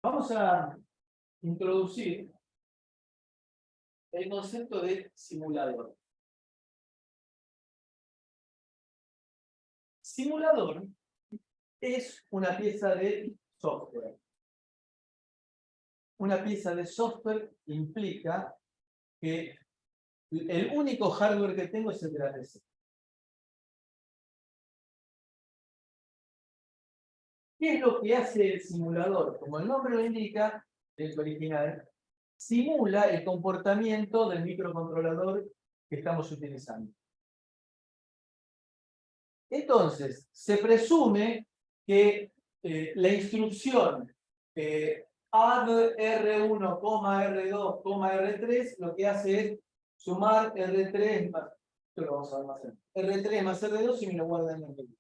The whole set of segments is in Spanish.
Vamos a introducir el concepto de simulador. Simulador es una pieza de software. Una pieza de software implica que el único hardware que tengo es el de la PC. ¿Qué es lo que hace el simulador? Como el nombre lo indica, el original, simula el comportamiento del microcontrolador que estamos utilizando. Entonces, se presume que la instrucción add R1, R2, R3 lo que hace es sumar R3 más, esto lo vamos a ver más R3 más R2 y me lo guarda en el R2.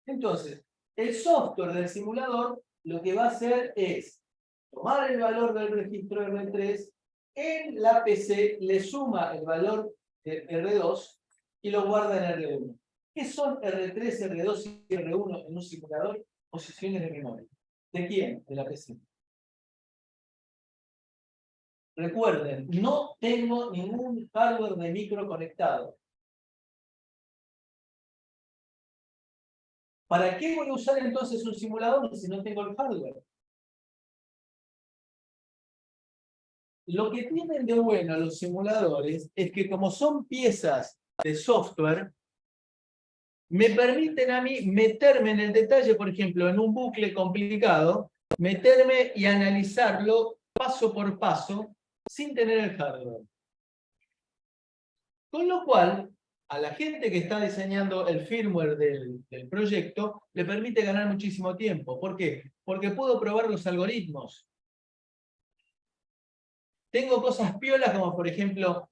Entonces, el software del simulador lo que va a hacer es tomar el valor del registro R3, en la PC le suma el valor de R2 y lo guarda en R1. ¿Qué son R3, R2 y R1 en un simulador? Posiciones de memoria. ¿De quién? De la PC. Recuerden, no tengo ningún hardware de micro conectado. ¿Para qué voy a usar entonces un simulador si no tengo el hardware? Lo que tienen de bueno los simuladores es que como son piezas de software, me permiten a mí meterme en el detalle, por ejemplo, en un bucle complicado, meterme y analizarlo paso por paso sin tener el hardware. Con lo cual, a la gente que está diseñando el firmware del proyecto, le permite ganar muchísimo tiempo. ¿Por qué? Porque puedo probar los algoritmos. Tengo cosas piolas como, por ejemplo,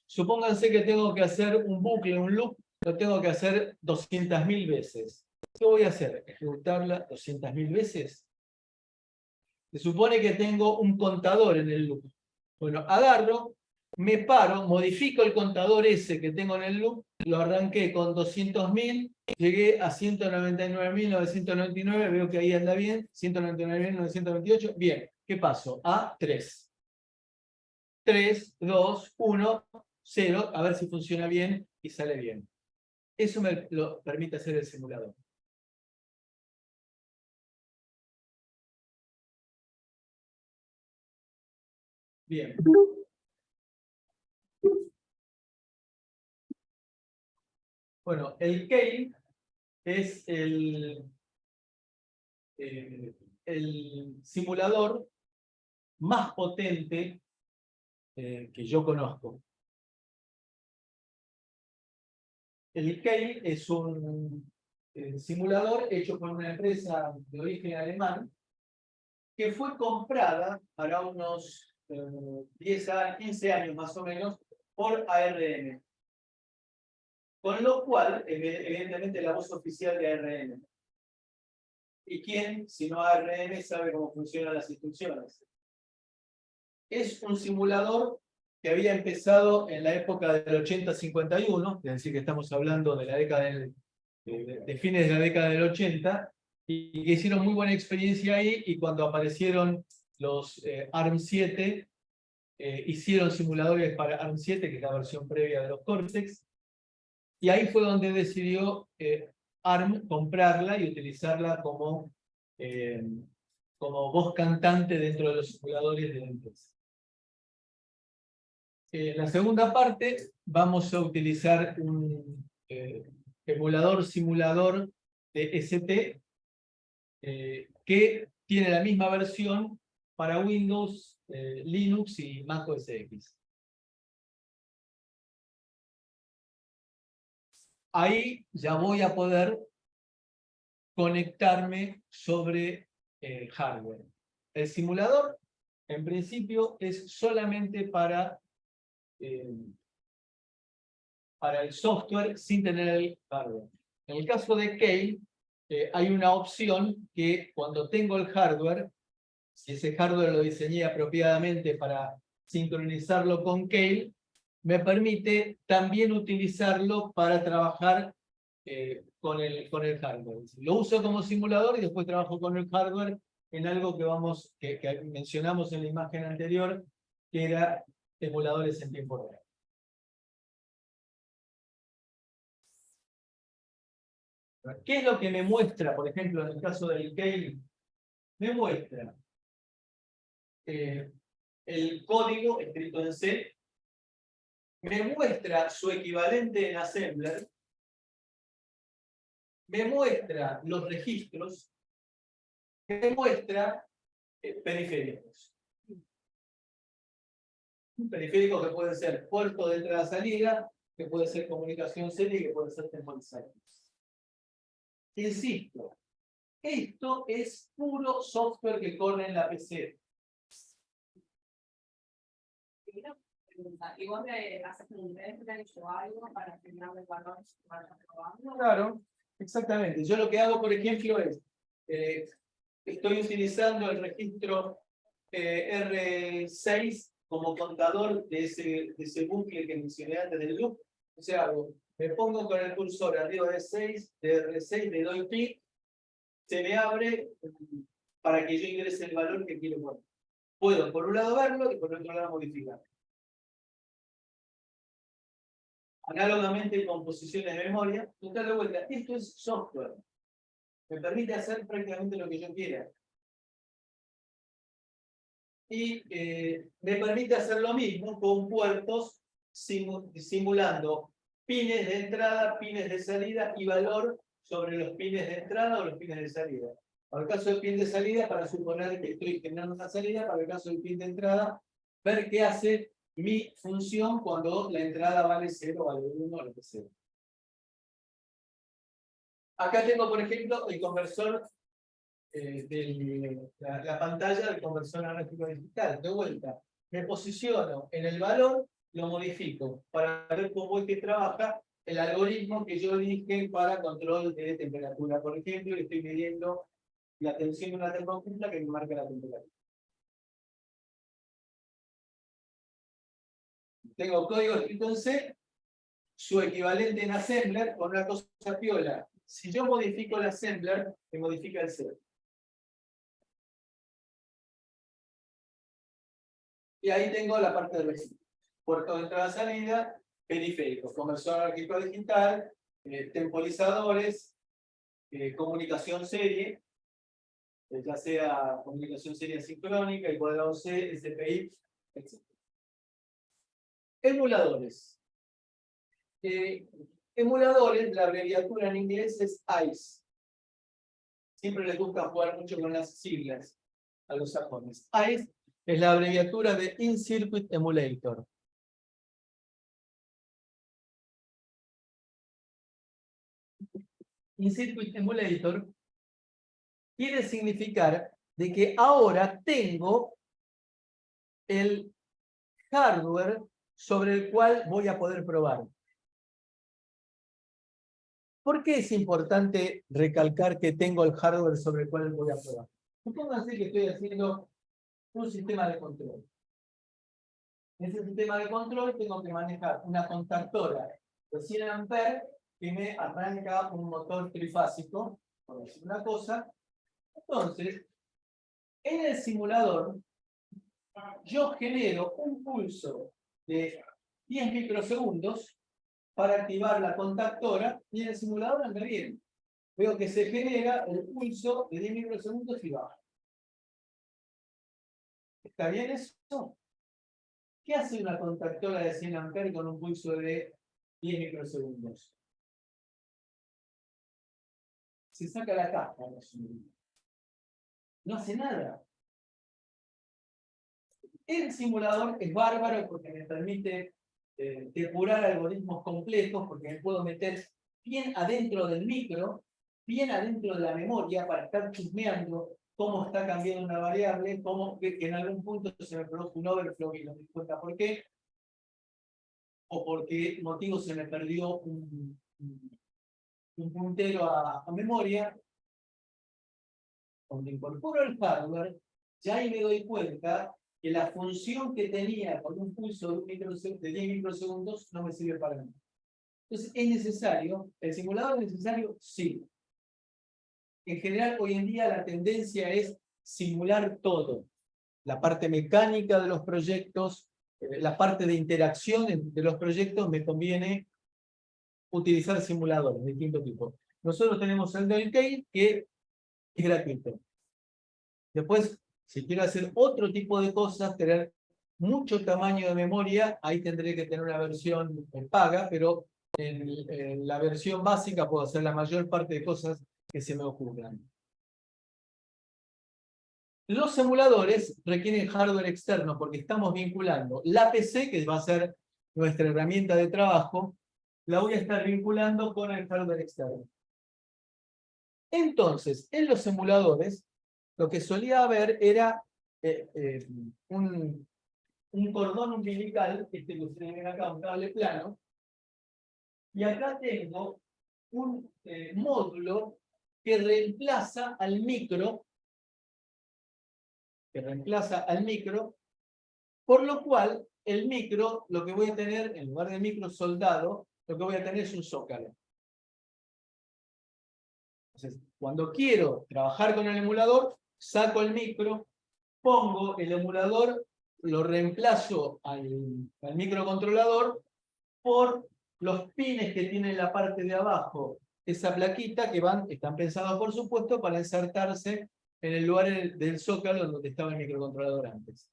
supónganse que tengo que hacer un bucle, un loop, lo tengo que hacer 200.000 veces. ¿Qué voy a hacer? ¿Ejecutarla 200.000 veces? Se supone que tengo un contador en el loop. Bueno, agarro, me paro, modifico el contador ese que tengo en el loop, lo arranqué con 200.000, llegué a 199.999, veo que ahí anda bien, 199.928, bien. ¿Qué paso? A 3. 3, 2, 1, 0, a ver si funciona bien y sale bien. Eso me lo permite hacer el simulador. Bien. Bueno, el Keil es el simulador más potente que yo conozco. El Keil es un simulador hecho por una empresa de origen alemán que fue comprada para unos 10 a 15 años más o menos por ARM. Con lo cual, evidentemente, la voz oficial de ARM. ¿Y quién, si no ARM, sabe cómo funcionan las instrucciones? Es un simulador que había empezado en la época del 80-51, es decir, que estamos hablando de la década de fines de la década del 80, y que hicieron muy buena experiencia ahí, y cuando aparecieron los ARM7, hicieron simuladores para ARM7, que es la versión previa de los Cortex, y ahí fue donde decidió ARM comprarla y utilizarla como voz cantante dentro de los simuladores de la empresa. En la segunda parte vamos a utilizar un emulador simulador de ST que tiene la misma versión para Windows, Linux y Mac OS X. Ahí ya voy a poder conectarme sobre hardware. El simulador, en principio, es solamente para el software sin tener el hardware. En el caso de Keil, hay una opción que cuando tengo el hardware, si ese hardware lo diseñé apropiadamente para sincronizarlo con Keil, me permite también utilizarlo para trabajar con el hardware. Lo uso como simulador y después trabajo con el hardware en algo que mencionamos en la imagen anterior, que era emuladores en tiempo real. ¿Qué es lo que me muestra, por ejemplo, en el caso del Kale? Me muestra el código escrito en C, me muestra su equivalente en Assembler, me muestra los registros, me muestra periféricos. Un periférico que puede ser puerto de entrada-salida, que puede ser comunicación serie y que puede ser temporizador. Insisto, esto es puro software que corre en la PC. ¿Y vos le haces un benchmark o algo para asignar el valor que vayas probando? Claro, exactamente. Yo lo que hago, por ejemplo, es estoy utilizando el registro R6 como contador de ese bucle que mencioné antes del loop. O sea, me pongo con el cursor arriba de R6, le doy clic, se me abre para que yo ingrese el valor que quiero poner. Puedo por un lado verlo y por otro lado modificarlo. Análogamente con posiciones de memoria, total de vuelta, esto es software. Me permite hacer prácticamente lo que yo quiera. Y me permite hacer lo mismo con puertos simulando pines de entrada, pines de salida y valor sobre los pines de entrada o los pines de salida. Para el caso del pin de salida, para suponer que estoy generando una salida, para el caso del pin de entrada, ver qué hace mi función cuando la entrada vale 0, vale 1, lo que sea. Acá tengo, por ejemplo, el conversor la pantalla del conversor analógico digital. De vuelta, me posiciono en el valor, lo modifico para ver cómo es que trabaja el algoritmo que yo dije para control de temperatura. Por ejemplo, estoy midiendo la tensión de una termocupla que me marca la temperatura. Tengo código escrito en C, su equivalente en Assembler, con una cosa piola. Si yo modifico el Assembler, me modifica el C. Y ahí tengo la parte de registro. Puerto de entrada-salida, periférico, conversor analógico digital, temporizadores, comunicación serie, ya sea comunicación serie sincrónica, y cuadrado C, SPI, etc. Emuladores. Emuladores, la abreviatura en inglés es ICE. Siempre les gusta jugar mucho con las siglas a los sajones. ICE es la abreviatura de In-Circuit Emulator. In-Circuit Emulator quiere significar de que ahora tengo el hardware sobre el cual voy a poder probar. ¿Por qué es importante recalcar que tengo el hardware sobre el cual voy a probar? Supónganse que estoy haciendo un sistema de control. En ese sistema de control tengo que manejar una contactora de 100 amperes que me arranca un motor trifásico, por decir una cosa. Entonces, en el simulador, yo genero un pulso de 10 microsegundos para activar la contactora y en el simulador anda bien. Veo que se genera el pulso de 10 microsegundos y baja. ¿Está bien eso? ¿Qué hace una contactora de 100 amperes con un pulso de 10 microsegundos? Se saca la caja. No hace nada. El simulador es bárbaro porque me permite depurar algoritmos complejos, porque me puedo meter bien adentro del micro, bien adentro de la memoria para estar chusmeando cómo está cambiando una variable, cómo que en algún punto se me produce un overflow y no me di cuenta por qué, o por qué motivo se me perdió un puntero a memoria. Cuando incorporo el hardware, ya ahí me doy cuenta que la función que tenía con un pulso de 10 microsegundos no me sirve para nada. Entonces, ¿es necesario? ¿El simulador es necesario? Sí. En general, hoy en día la tendencia es simular todo. La parte mecánica de los proyectos, la parte de interacción de los proyectos, me conviene utilizar simuladores de distinto tipo. Nosotros tenemos el Dollcade, que es gratuito. Después, si quiero hacer otro tipo de cosas, tener mucho tamaño de memoria, ahí tendré que tener una versión paga, pero en la versión básica puedo hacer la mayor parte de cosas que se me ocurran. Los simuladores requieren hardware externo porque estamos vinculando la PC, que va a ser nuestra herramienta de trabajo, la voy a estar vinculando con el hardware externo. Entonces, en los simuladores, lo que solía haber era un cordón umbilical, este que ustedes ven acá, un cable plano, y acá tengo un módulo que reemplaza al micro, por lo cual el micro, lo que voy a tener, en lugar de micro soldado, lo que voy a tener es un zócalo. Entonces, cuando quiero trabajar con el emulador, saco el micro, pongo el emulador, lo reemplazo al microcontrolador por los pines que tiene en la parte de abajo esa plaquita que están pensados, por supuesto, para insertarse en el lugar del zócalo donde estaba el microcontrolador antes.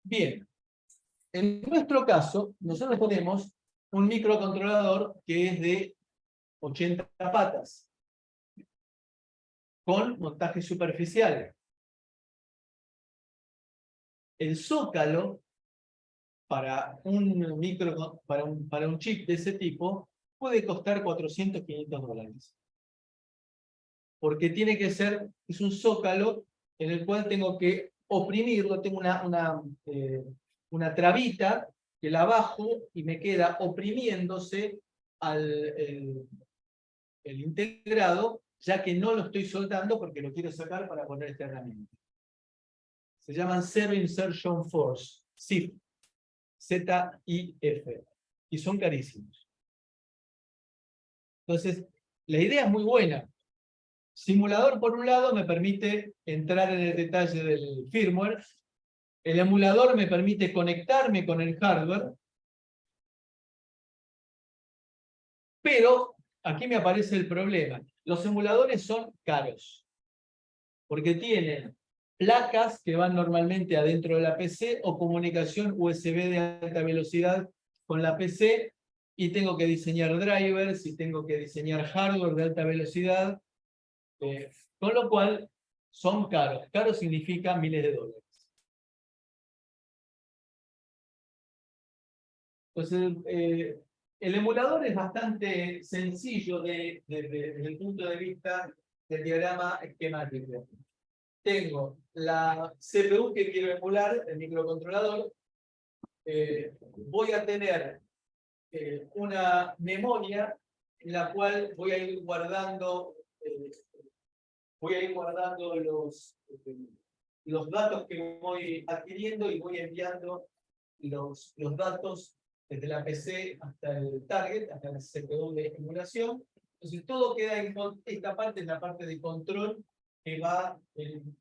Bien, en nuestro caso, nosotros tenemos un microcontrolador que es de 80 patas, con montaje superficial. El zócalo para un chip de ese tipo puede costar 400, 500 dólares. Porque tiene que ser, es un zócalo en el cual tengo que oprimirlo, tengo una trabita que la bajo y me queda oprimiéndose el integrado, ya que no lo estoy soldando porque lo quiero sacar para poner esta herramienta. Se llaman Zero Insertion Force, ZIF, Z-I-F, y son carísimos. Entonces, la idea es muy buena. Simulador, por un lado, me permite entrar en el detalle del firmware. El emulador me permite conectarme con el hardware. Pero aquí me aparece el problema. Los emuladores son caros. Porque tienen placas que van normalmente adentro de la PC o comunicación USB de alta velocidad con la PC. Y tengo que diseñar drivers y tengo que diseñar hardware de alta velocidad. Con lo cual, son caros. Caro significa miles de dólares. Entonces, el emulador es bastante sencillo desde el punto de vista del diagrama esquemático. Tengo la CPU que quiero emular, el microcontrolador. Voy a tener una memoria en la cual voy a ir guardando los datos que voy adquiriendo y voy enviando los datos desde la PC hasta el target, hasta la CPU de emulación. Entonces todo queda esta parte es la parte de control que va en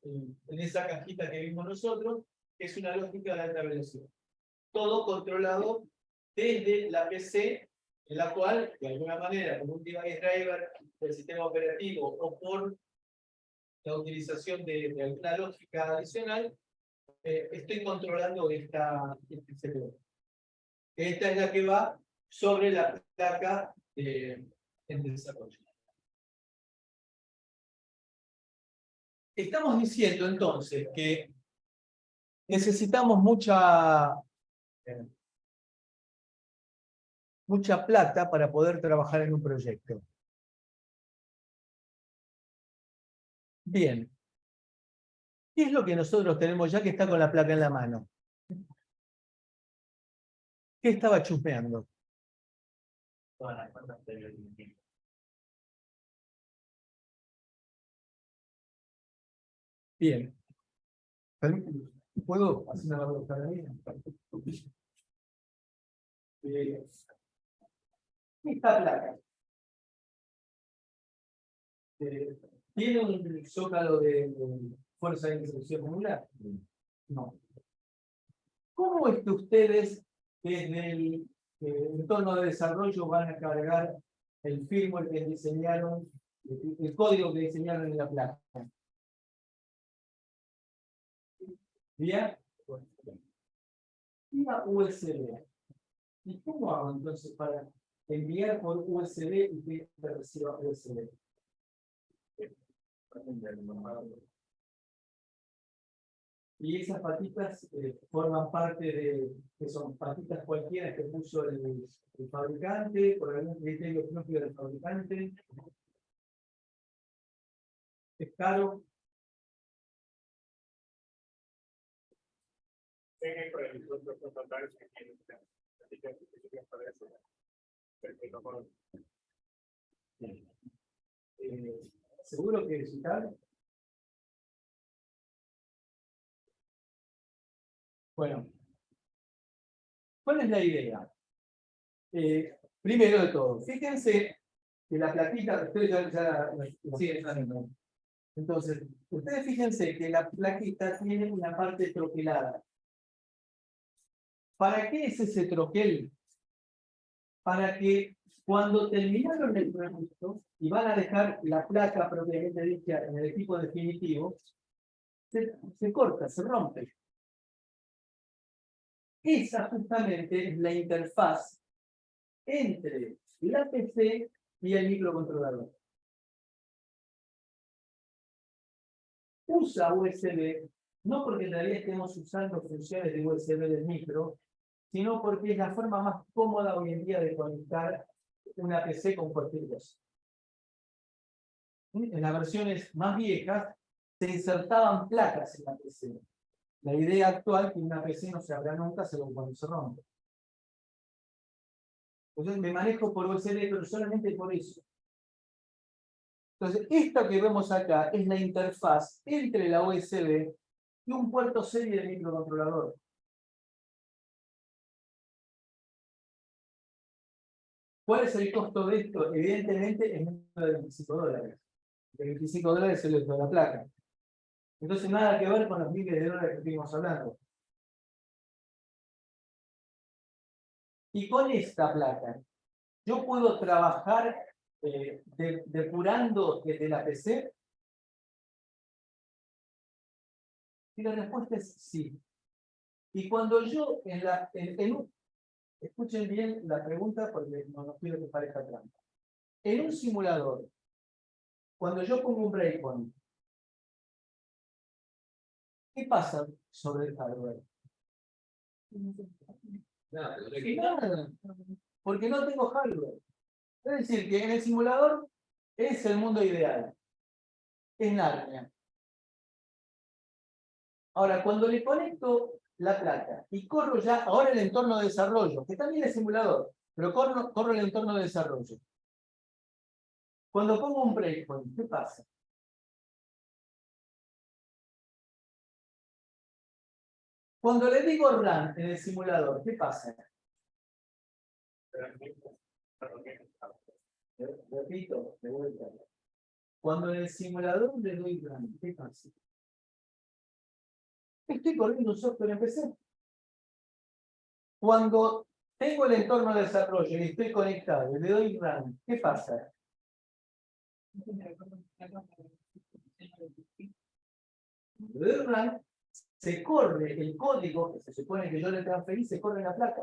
esa cajita que vimos nosotros, que es una lógica de alta velocidad. Todo controlado desde la PC, en la cual, de alguna manera, con un device driver del sistema operativo o por la utilización de alguna lógica adicional, estoy controlando esta CPU. Esta es la que va sobre la placa en desarrollo. Estamos diciendo entonces que necesitamos mucha plata para poder trabajar en un proyecto. Bien. ¿Qué es lo que nosotros tenemos ya que está con la placa en la mano? ¿Qué estaba chusmeando? Bien. ¿Puedo hacer una barra? Esta placa tiene un zócalo de fuerza de inserción modular. No. ¿Cómo es que ustedes desde el entorno de desarrollo van a cargar el firmware que diseñaron, el código que diseñaron en la placa? ¿Bien? Vía USB. ¿Y cómo hago entonces para enviar por USB y que reciba USB? Y esas patitas forman parte de, que son patitas cualquiera que puso el fabricante, por algún criterio propio del fabricante. Es caro. Seguro que es caro. Bueno, ¿cuál es la idea? Primero de todo, fíjense que la plaquita, ustedes ya siguen sabiendo. Entonces, ustedes fíjense que la plaquita tiene una parte troquelada. ¿Para qué es ese troquel? Para que cuando terminaron el producto y van a dejar la placa propiamente dicha en el equipo definitivo, se corta, se rompe. Esa justamente es la interfaz entre la PC y el microcontrolador. Usa USB, no porque en realidad estemos usando funciones de USB del micro, sino porque es la forma más cómoda hoy en día de conectar una PC con cualquier cosa. En las versiones más viejas se insertaban placas en la PC. La idea actual es que una PC no se abra nunca, salvo cuando se rompe. Entonces me manejo por USB, pero solamente por eso. Entonces, esta que vemos acá es la interfaz entre la USB y un puerto serie de microcontrolador. ¿Cuál es el costo de esto? Evidentemente es menos de $25. De $25 es el de la placa. Entonces, nada que ver con los miles de dólares que estuvimos hablando. Y con esta placa, yo puedo trabajar depurando desde la PC. Y la respuesta es sí. Y cuando yo escuchen bien la pregunta porque no quiero que parezca trampa. En un simulador, cuando yo pongo un breakpoint, ¿qué pasa sobre el hardware? Nada, porque no tengo hardware. Es decir, que en el simulador es el mundo ideal. Es Narnia. Ahora, cuando le conecto la placa y corro ya ahora el entorno de desarrollo, que también es simulador, pero corro el entorno de desarrollo. Cuando pongo un breakpoint, ¿qué pasa? Cuando le digo run en el simulador, ¿qué pasa? Repito, de vuelta. Cuando en el simulador le doy run, ¿qué pasa? Estoy corriendo un software en PC. Cuando tengo el entorno de desarrollo y estoy conectado y le doy run, ¿qué pasa? Le doy run, se corre el código que se supone que yo le transferí, se corre en la placa.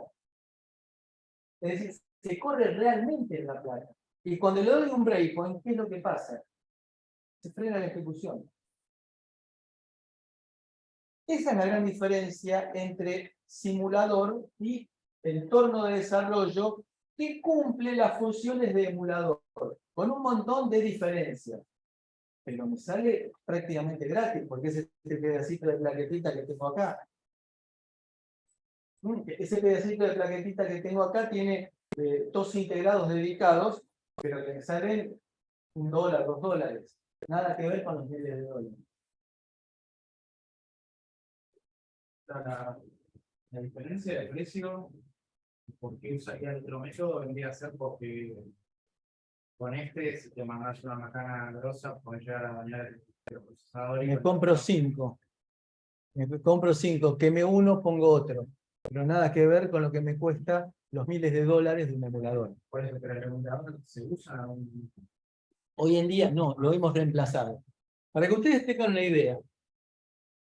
Es decir, se corre realmente en la placa. Y cuando le doy un breakpoint, ¿qué es lo que pasa? Se frena la ejecución. Esa es la gran diferencia entre simulador y entorno de desarrollo que cumple las funciones de emulador, con un montón de diferencias. Pero me sale prácticamente gratis, porque es este pedacito de plaquetita que tengo acá. Ese pedacito de plaquetita que tengo acá tiene dos integrados dedicados, pero que me salen $1, $2. Nada que ver con los miles de dólares. la diferencia de precio, porque usaría el otro método, vendría a ser porque con este, si te mandas una macana grosa, puedes llegar a dañar el procesador. Me compro 5. Me compro 5, queme uno, pongo otro. Pero nada que ver con lo que me cuesta los miles de dólares de un emulador. Por eso, pero el emulador se usa Hoy en día no, lo hemos reemplazado. Para que ustedes tengan una idea,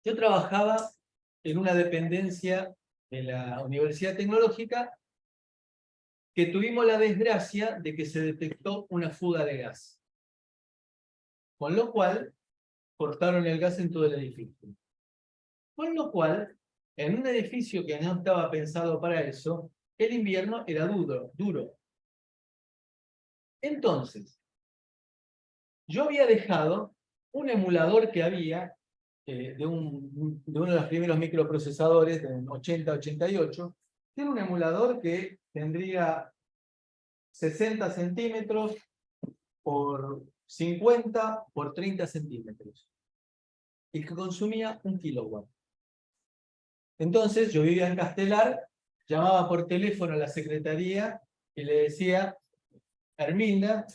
yo trabajaba en una dependencia de la Universidad Tecnológica que tuvimos la desgracia de que se detectó una fuga de gas. Con lo cual, cortaron el gas en todo el edificio. Con lo cual, en un edificio que no estaba pensado para eso, el invierno era duro. Entonces, yo había dejado un emulador que había de uno de los primeros microprocesadores de 80-88, que era un emulador que tendría 60 centímetros por 50 por 30 centímetros y que consumía 1 kilowatt. Entonces yo vivía en Castelar, llamaba por teléfono a la secretaría y le decía, Herminda,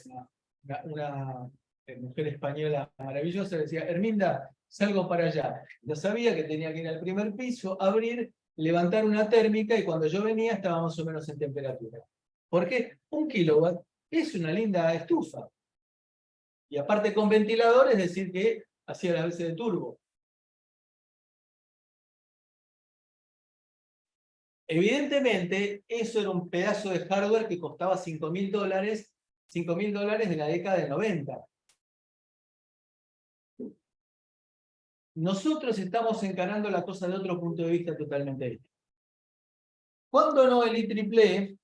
una mujer española maravillosa, le decía, Herminda, salgo para allá. Yo sabía que tenía que ir al primer piso, abrir, levantar una térmica y cuando yo venía estaba más o menos en temperatura. Porque 1 kilowatt es una linda estufa. Y aparte con ventilador, es decir que hacía las veces de turbo. Evidentemente, eso era un pedazo de hardware que costaba $5.000, $5.000 de la década del 90. Nosotros estamos encarando la cosa de otro punto de vista totalmente distinto. Cuando no, el IEEE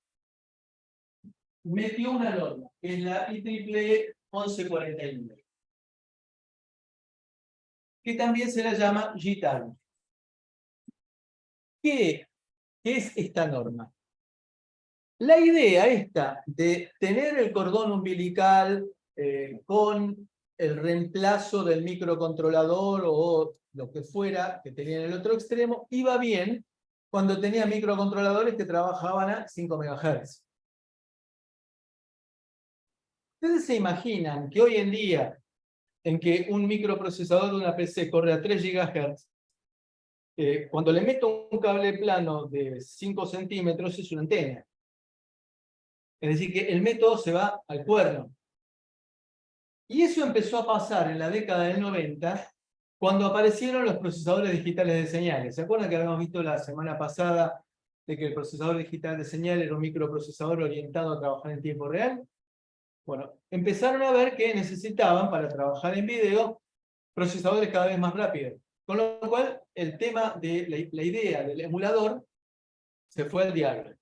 metió una norma, que es la IEEE 1149, que también se la llama GITAR. ¿Qué es esta norma? La idea esta de tener el cordón umbilical con el reemplazo del microcontrolador o lo que fuera que tenía en el otro extremo, iba bien cuando tenía microcontroladores que trabajaban a 5 MHz. ¿Ustedes se imaginan que hoy en día, en que un microprocesador de una PC corre a 3 GHz, cuando le meto un cable plano de 5 centímetros es una antena? Es decir, que el método se va al cuerno. Y eso empezó a pasar en la década del 90, cuando aparecieron los procesadores digitales de señales. ¿Se acuerdan que habíamos visto la semana pasada de que el procesador digital de señales era un microprocesador orientado a trabajar en tiempo real? Bueno, empezaron a ver que necesitaban, para trabajar en video, procesadores cada vez más rápidos. Con lo cual, el tema de la idea del emulador se fue al diablo.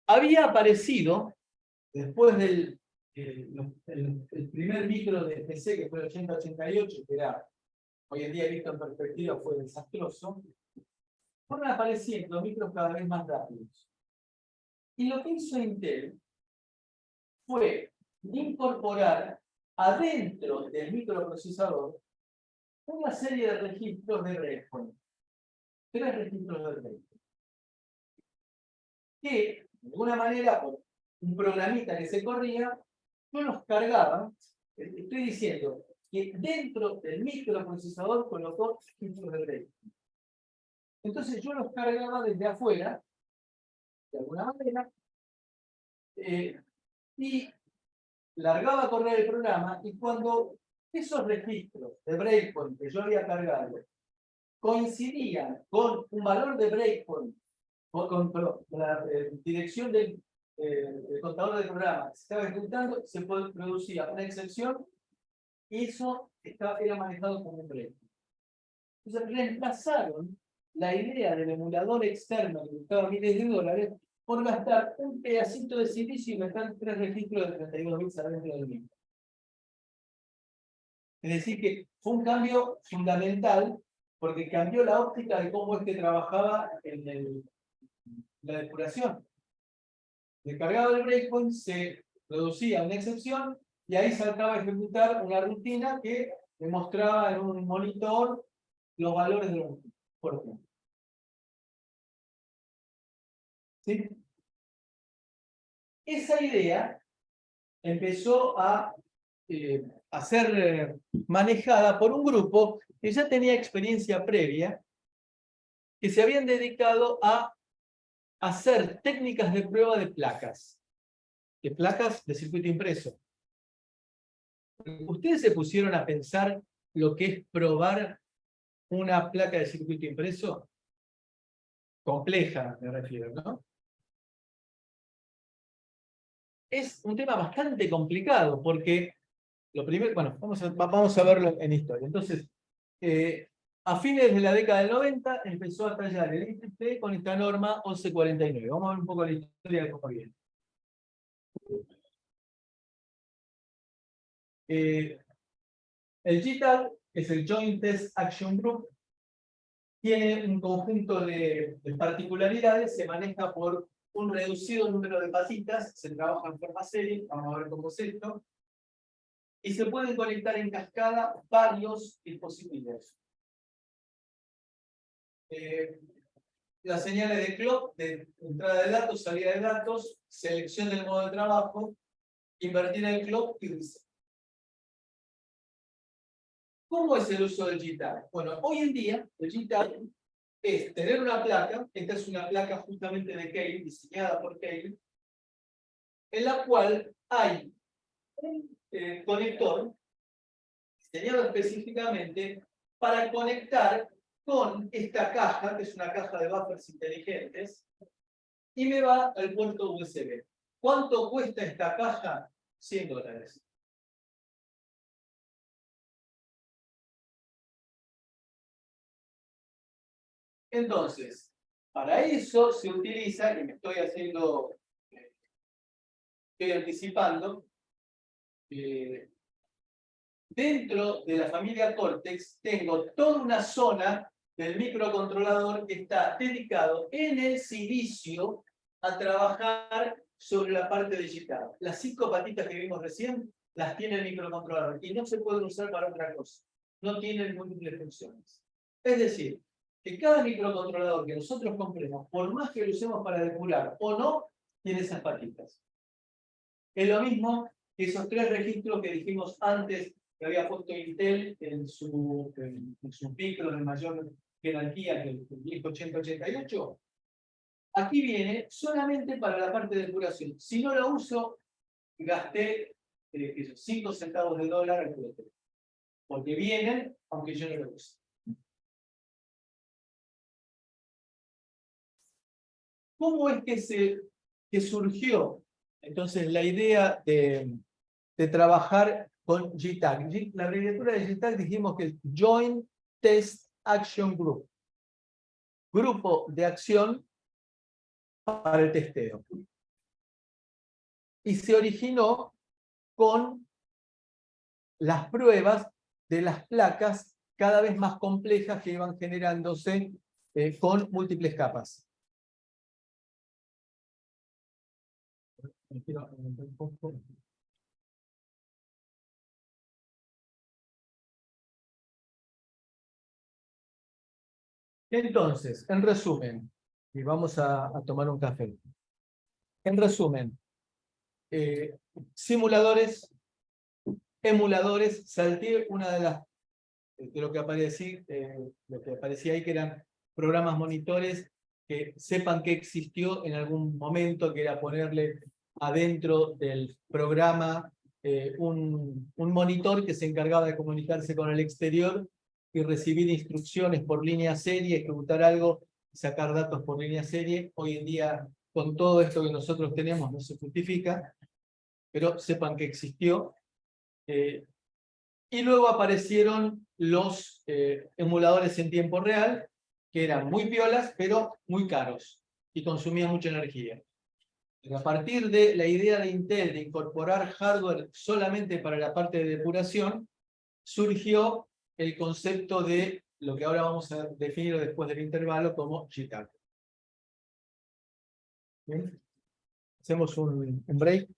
Había aparecido, después del el primer micro de PC, que fue el 8088, que era, hoy en día visto en perspectiva, fue desastroso, fueron apareciendo micros cada vez más rápidos. Y lo que hizo Intel fue incorporar adentro del microprocesador una serie de registros de breakpoint. 3 registros de breakpoint. Que, de alguna manera, por un programita que se corría, yo los cargaba. Estoy diciendo que dentro del microprocesador colocó registros de breakpoint. Entonces yo los cargaba desde afuera, de alguna manera, y largaba a correr el programa, y cuando esos registros de breakpoint que yo había cargado coincidían con un valor de breakpoint, con la dirección del contador del programa que se estaba ejecutando, se producía una excepción, y eso era manejado como un breakpoint. Entonces reemplazaron la idea del emulador externo que costaba miles de dólares por gastar un pedacito de silicio y gastar 3 registros de 32 bits adentro del mismo. Es decir, que fue un cambio fundamental porque cambió la óptica de cómo es que trabajaba en la depuración. Descargado el breakpoint, se producía una excepción y ahí saltaba a ejecutar una rutina que demostraba en un monitor los valores de los por ejemplo. ¿Sí? Esa idea empezó a ser manejada por un grupo que ya tenía experiencia previa, que se habían dedicado a hacer técnicas de prueba de placas de circuito impreso. ¿Ustedes se pusieron a pensar lo que es probar una placa de circuito impreso? Compleja, me refiero, ¿no? Es un tema bastante complicado porque lo primero, bueno, vamos a verlo en historia. Entonces, a fines de la década del 90 empezó a tallar el ITP con esta norma 1149. Vamos a ver un poco la historia de cómo viene. El GTAG es el Joint Test Action Group. Tiene un conjunto de particularidades, se maneja por un reducido número de patitas, se trabaja en forma serie, vamos a ver cómo es esto, y se pueden conectar en cascada varios dispositivos. Las señales de clock, de entrada de datos, salida de datos, selección del modo de trabajo, invertir el clock y reset. ¿Cómo es el uso del GTAG? Bueno, hoy en día el GTAG es tener una placa, esta es una placa justamente de Keil, diseñada por Keil, en la cual hay un conector diseñado específicamente para conectar con esta caja, que es una caja de buffers inteligentes, y me va al puerto USB. ¿Cuánto cuesta esta caja? $100. Entonces, para eso se utiliza, y me estoy anticipando, dentro de la familia Cortex tengo toda una zona del microcontrolador que está dedicado en el silicio a trabajar sobre la parte digital. Las 5 patitas que vimos recién las tiene el microcontrolador y no se pueden usar para otra cosa. No tienen múltiples funciones. Es decir, que cada microcontrolador que nosotros compremos, por más que lo usemos para depurar o no, tiene esas patitas. Es lo mismo que esos 3 registros que dijimos antes que había puesto Intel en su micro de mayor jerarquía que el 108088. Aquí viene solamente para la parte de depuración. Si no lo uso, gasté 5 centavos de dólar al cohete. Porque vienen, aunque yo no lo use. ¿Cómo es que surgió entonces la idea de trabajar con GTAG? La abreviatura de GTAG dijimos que es Joint Test Action Group. Grupo de acción para el testeo. Y se originó con las pruebas de las placas cada vez más complejas que iban generándose con múltiples capas. Entonces, en resumen, y vamos a tomar un café. En resumen, simuladores, emuladores, salté una de lo que aparecía ahí, que eran programas monitores que sepan que existió en algún momento, que era ponerle adentro del programa un monitor que se encargaba de comunicarse con el exterior y recibir instrucciones por línea serie, ejecutar algo, sacar datos por línea serie. Hoy en día, con todo esto que nosotros tenemos, no se justifica, pero sepan que existió. Y luego aparecieron los emuladores en tiempo real, que eran muy piolas, pero muy caros y consumían mucha energía. Y a partir de la idea de Intel de incorporar hardware solamente para la parte de depuración, surgió el concepto de lo que ahora vamos a definir después del intervalo como GTAG. ¿Bien? Hacemos un break.